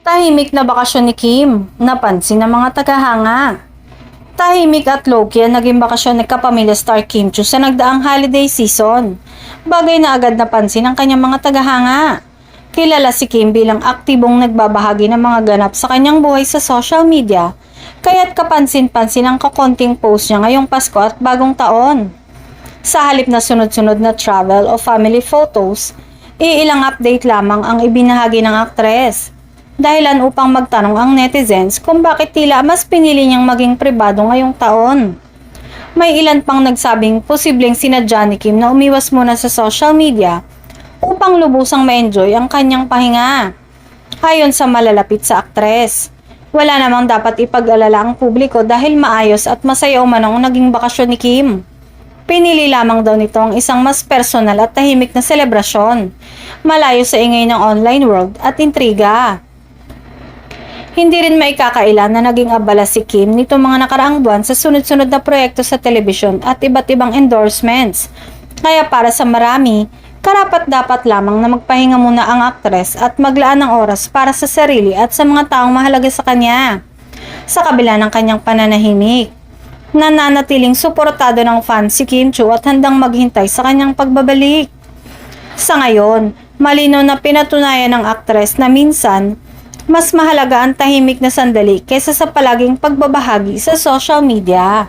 Tahimik na bakasyon ni Kim, napansin ng mga tagahanga. Tahimik at low-key ang naging bakasyon ni kapamilya star Kim Chiu sa nagdaang holiday season. Bagay na agad napansin ng kanyang mga tagahanga. Kilala si Kim bilang aktibong nagbabahagi ng mga ganap sa kanyang buhay sa social media, kaya't kapansin-pansin ang kakonting post niya ngayong Pasko at Bagong Taon. Sa halip na sunod-sunod na travel o family photos, iilang update lamang ang ibinahagi ng aktres. Dahilan upang magtanong ang netizens kung bakit tila mas pinili niyang maging pribado ngayong taon. May ilan pang nagsabing posibleng sinadya ni Kim na umiwas muna sa social media upang lubusang ma-enjoy ang kanyang pahinga. Ayon sa malalapit sa aktres, wala namang dapat ipag-alala ang publiko dahil maayos at masaya umano ang naging bakasyon ni Kim. Pinili lamang daw nito ang isang mas personal at tahimik na selebrasyon, malayo sa ingay ng online world at intriga. Hindi rin maikakaila na naging abala si Kim nito mga nakaraang buwan sa sunod-sunod na proyekto sa telebisyon at iba't ibang endorsements. Kaya para sa marami, karapat-dapat lamang na magpahinga muna ang aktres at maglaan ng oras para sa sarili at sa mga taong mahalaga sa kanya. Sa kabila ng kanyang pananahimik, nananatiling suportado ng fans si Kim Chiu at handang maghintay sa kanyang pagbabalik. Sa ngayon, malinaw na pinatunayan ng aktres na minsan, mas mahalaga ang tahimik na sandali kaysa sa palaging pagbabahagi sa social media.